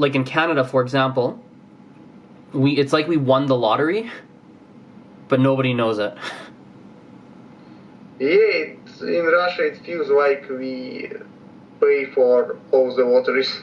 like in Canada, for example, it's like we won the lottery, but nobody knows it. Yeah, in Russia it feels like we pay for all the lotteries.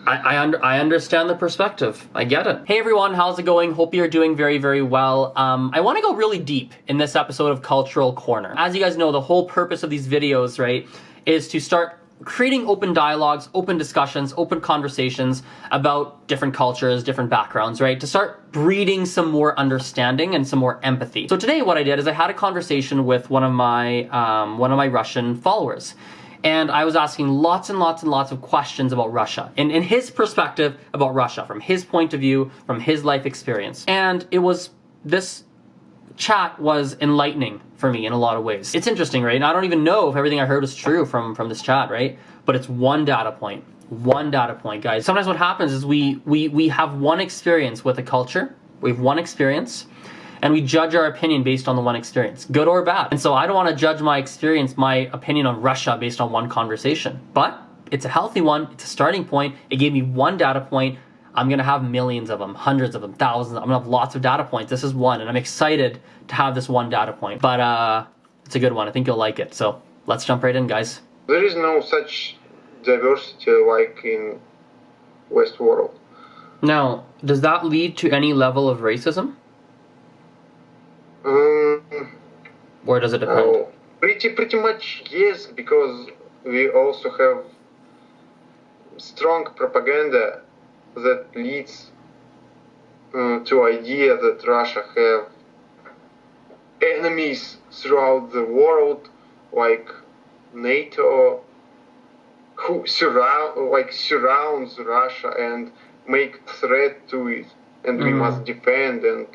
I understand the perspective. I get it. Hey everyone, how's it going? Hope you're doing very, very well. I want to go really deep in this episode of Cultural Corner. As you guys know, the whole purpose of these videos, right, is to start creating open dialogues, open discussions, open conversations about different cultures, different backgrounds, right? To start breeding some more understanding and some more empathy. So today what I did is I had a conversation with one of my Russian followers. And I was asking lots and lots and lots of questions about Russia, and in his perspective about Russia, from his point of view, from his life experience. And this chat was enlightening for me in a lot of ways. It's interesting, right? And I don't even know if everything I heard is true from this chat, right? But it's one data point. One data point, guys. Sometimes what happens is we have one experience with a culture. We have one experience. And we judge our opinion based on the one experience, good or bad. And so I don't want to judge my experience, my opinion on Russia based on one conversation. But it's a healthy one. It's a starting point. It gave me one data point. I'm going to have millions of them, hundreds of them, thousands. I'm going to have lots of data points. This is one, and I'm excited to have this one data point. But it's a good one. I think you'll like it. So let's jump right in, guys. There is no such diversity like in West world. Now, does that lead to any level of racism? Or does it depend? Pretty much yes, because we also have strong propaganda that leads to idea that Russia have enemies throughout the world, like NATO, who surrounds Russia and make threat to it, and we must defend and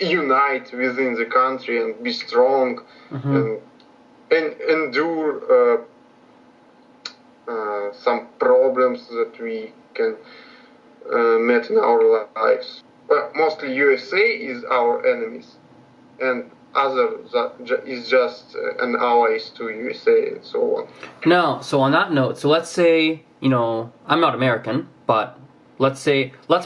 unite within the country and be strong and endure some problems that we can meet in our lives. But mostly USA is our enemies, and other is just an allies to USA and so on. No, so on that note, so let's say, you know, I'm not American, but let's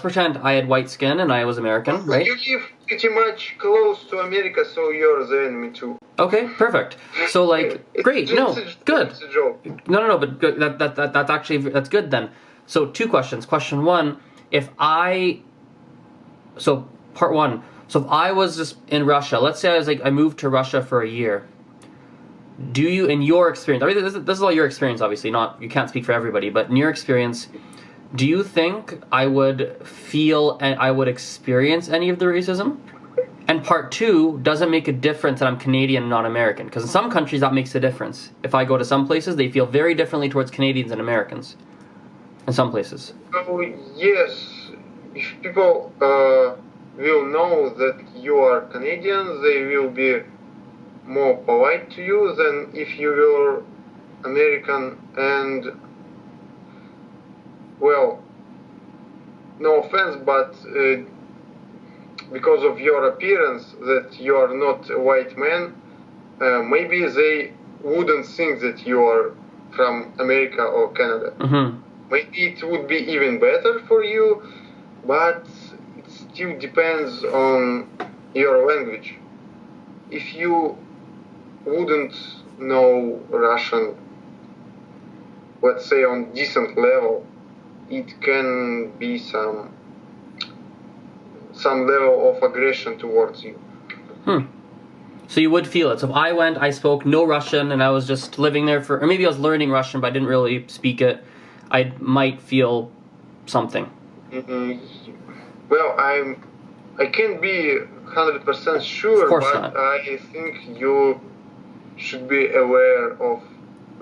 pretend I had white skin and I was American, right? You live pretty much close to America, so you're the enemy too. Okay, perfect. So like, great, no, good. No, but good. That's actually, that's good then. So two questions. Question one, part one. So if I was just in Russia, let's say I moved to Russia for a year. Do you, in your experience, I mean, this is all your experience, obviously, you can't speak for everybody, but in your experience, do you think I would feel and I would experience any of the racism? And part two, does it make a difference that I'm Canadian and not American? Because in some countries that makes a difference. If I go to some places, they feel very differently towards Canadians and Americans. In some places. Oh, yes. If people will know that you are Canadian, they will be more polite to you than if you were American. And well, no offense, but because of your appearance that you are not a white man, maybe they wouldn't think that you are from America or Canada. Maybe it would be even better for you, but it still depends on your language. If you wouldn't know Russian, let's say on decent level, it can be some level of aggression towards you. So you would feel it. So if I spoke no Russian and I was just living there or maybe I was learning Russian but I didn't really speak it, I might feel something. Well, I can't be 100% sure, of course but not. I think you should be aware of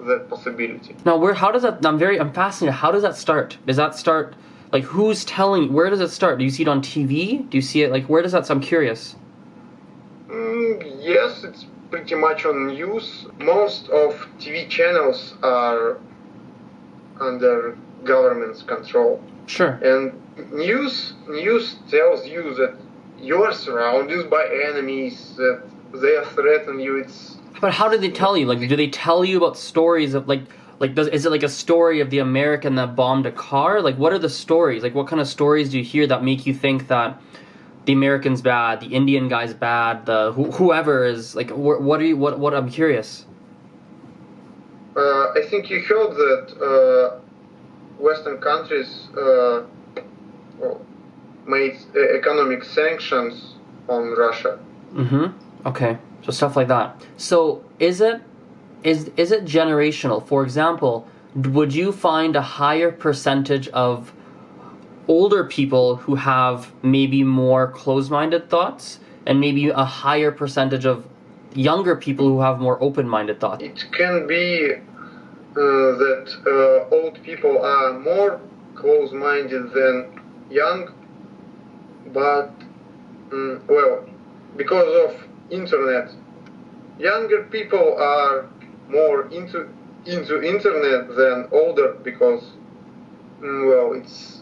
that possibility. Now, how does that? I'm fascinated. How does that start? Does that start? Like, who's telling? Where does it start? Do you see it on TV? Do you see it like? Where does that? So I'm curious. Yes, it's pretty much on news. Most of TV channels are under government's control. Sure. And news tells you that you are surrounded by enemies, that they are threatening you. But how do they tell you? Like, do they tell you about stories of like Like, is it like a story of the American that bombed a car? Like, what are the stories? Like, what kind of stories do you hear that make you think that the American's bad, the Indian guy's bad, the whoever is like? What? I'm curious. I think you heard that Western countries made economic sanctions on Russia. Okay. So stuff like that. So is it generational? For example, would you find a higher percentage of older people who have maybe more closed-minded thoughts, and maybe a higher percentage of younger people who have more open-minded thoughts? It can be that old people are more close-minded than young, but well, because of internet, younger people are more into internet than older because well, it's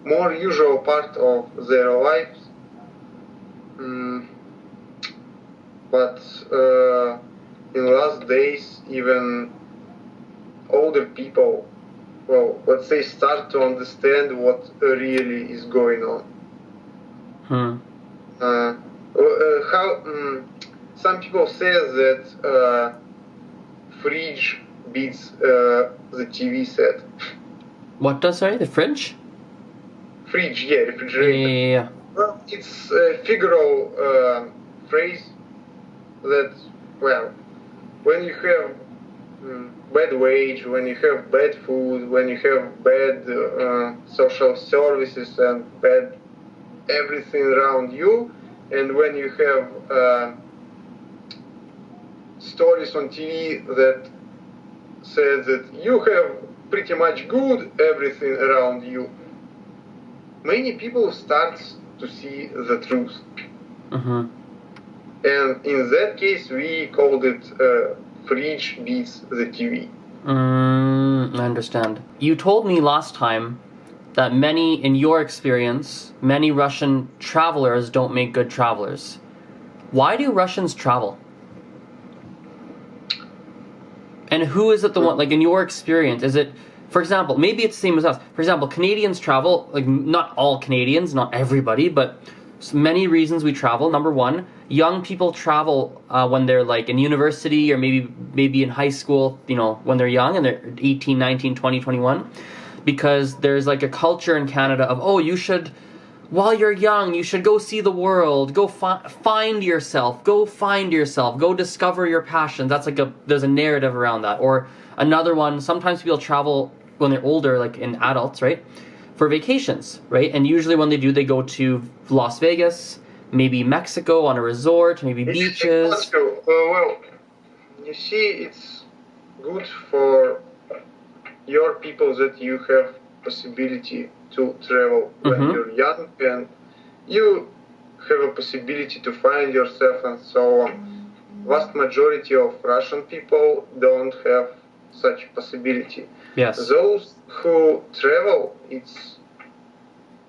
more usual part of their lives. But in last days, even older people, well, let's say, start to understand what really is going on. How some people say that fridge beats the TV set. What does, sorry, the fridge? Fridge, yeah, refrigerator. Yeah. Well, it's a figural phrase that, well, when you have bad wage, when you have bad food, when you have bad social services and bad everything around you, and when you have stories on TV that says that you have pretty much good everything around you, many people start to see the truth. And in that case, we called it fridge beats the TV. I understand. You told me last time that in your experience, many Russian travelers don't make good travelers. Why do Russians travel? And who is it the one, like in your experience, is it, for example, maybe it's the same as us. For example, Canadians travel, like not all Canadians, not everybody, but many reasons we travel. Number one, young people travel when they're like in university or maybe in high school, you know, when they're young and they're 18, 19, 20, 21. Because there's like a culture in Canada of, oh, you should, while you're young, you should go see the world, go find yourself, go discover your passion. That's like there's a narrative around that. Or another one, sometimes people travel when they're older, like in adults, right, for vacations, right? And usually when they do, they go to Las Vegas, maybe Mexico on a resort, maybe beaches. Well, you see, it's good for your people that you have possibility to travel when you're young and you have a possibility to find yourself and so on. Vast majority of Russian people don't have such possibility. Yes. Those who travel, it's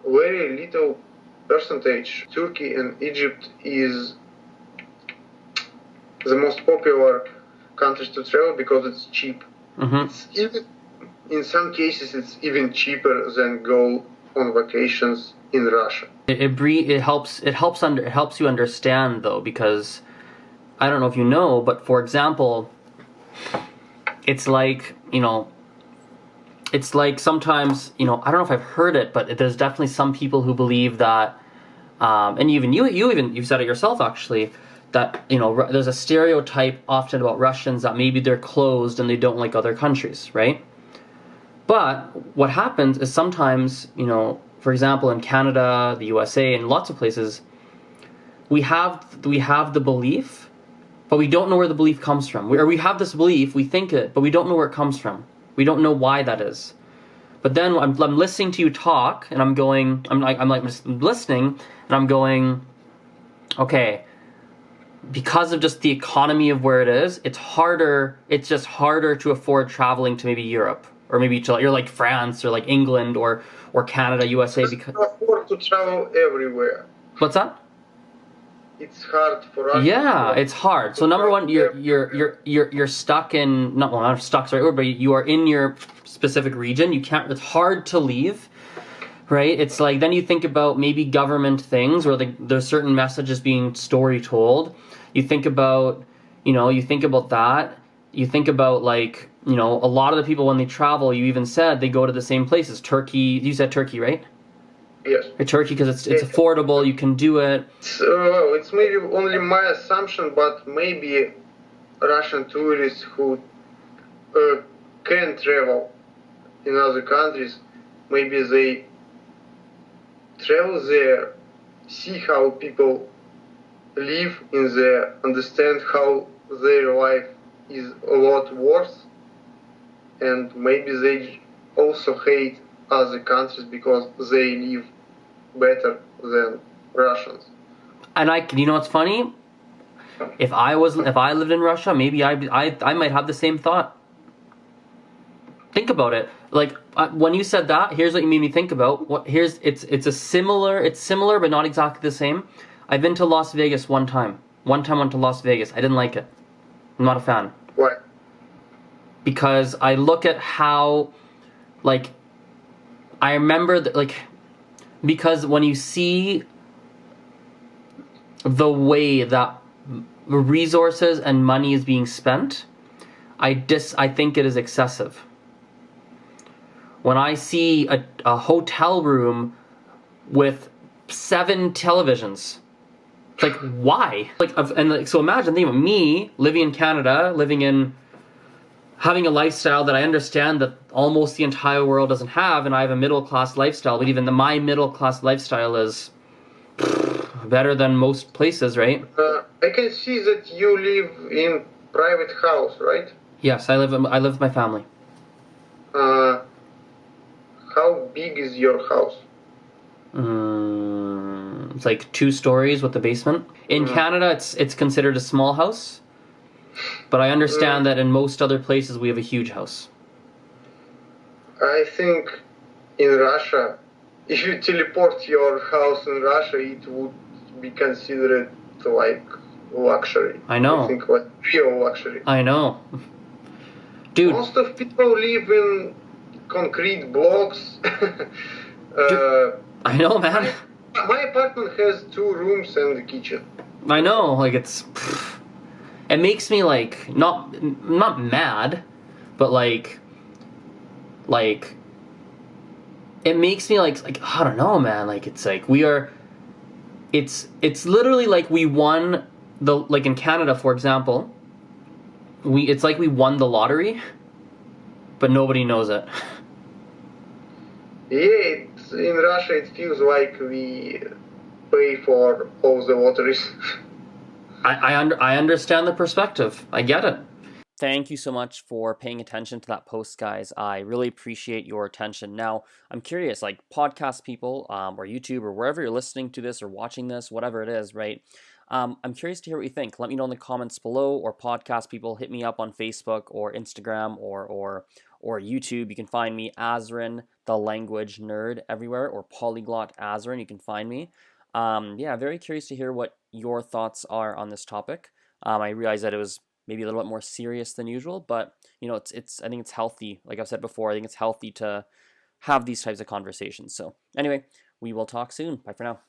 very little percentage. Turkey and Egypt is the most popular countries to travel because it's cheap. It's even, in some cases, it's even cheaper than go on vacations in Russia. It helps you understand though, because I don't know if you know, but for example, it's like, you know, it's like sometimes, you know, I don't know if I've heard it, but there's definitely some people who believe that, and even you've said it yourself actually, that, you know, there's a stereotype often about Russians that maybe they're closed and they don't like other countries, right? But what happens is sometimes, you know, for example, in Canada, the USA, and lots of places, we have the belief, but we don't know where the belief comes from. We have this belief, we think it, but we don't know where it comes from. We don't know why that is. But then I'm listening to you talk, and I'm just listening, and I'm going, okay, because of just the economy of where it is, it's just harder to afford traveling to maybe Europe, or maybe to you're like France or like England or Canada, USA. Because afford to travel everywhere. What's that? it's hard for us. Yeah, it's hard. So number one, you're stuck in not stuck's the right word, but you are in your specific region. You can't. It's hard to leave, right? It's like then you think about maybe government things where there's certain messages being story told. You think about, you think about that. You think about like, a lot of the people when they travel, you even said they go to the same places. Turkey. You said Turkey, right? Yes. Turkey because it's affordable. You can do it. It's maybe only my assumption, but maybe Russian tourists who can travel in other countries, maybe they travel there, see how people live in there, understand how their life is a lot worse, and maybe they also hate other countries because they live better than Russians. And you know what's funny? If I lived in Russia, maybe I might have the same thought. Think about it. Like when you said that, here's what you made me think about. It's similar but not exactly the same. I've been to Las Vegas one time. One time I went to Las Vegas. I didn't like it. I'm not a fan. Why? Because I look at how, like, I remember that, like, because when you see the way that resources and money is being spent, I think it is excessive. When I see a hotel room with 7 televisions, it's like, why? So imagine thinking of me living in Canada, having a lifestyle that I understand that almost the entire world doesn't have, and I have a middle-class lifestyle, but even my middle-class lifestyle is better than most places, right? I can see that you live in private house, right? Yes, I live with my family. How big is your house? It's like 2 stories with the basement. In Canada, it's considered a small house. But I understand that in most other places we have a huge house. I think in Russia, if you teleport your house in Russia, it would be considered like luxury. I know. I think like real luxury. I know. Dude. Most of people live in concrete blocks. I know, man. My apartment has 2 rooms and a kitchen. I know, like it makes me like not mad, but like it makes me like I don't know, man. Like it's like it's literally like we won like in Canada, for example. It's like we won the lottery, but nobody knows it. Yeah, in Russia it feels like we pay for all the lotteries. I understand the perspective. I get it. Thank you so much for paying attention to that post, guys. I really appreciate your attention. Now, I'm curious, like podcast people or YouTube or wherever you're listening to this or watching this, whatever it is, right? I'm curious to hear what you think. Let me know in the comments below, or podcast people, hit me up on Facebook or Instagram or YouTube. You can find me, Azren, the language nerd, everywhere, or PolyglotAzren. You can find me. Yeah, very curious to hear what your thoughts are on this topic. I realized that it was maybe a little bit more serious than usual, but I think it's healthy. Like I've said before, I think it's healthy to have these types of conversations. So anyway, we will talk soon. Bye for now.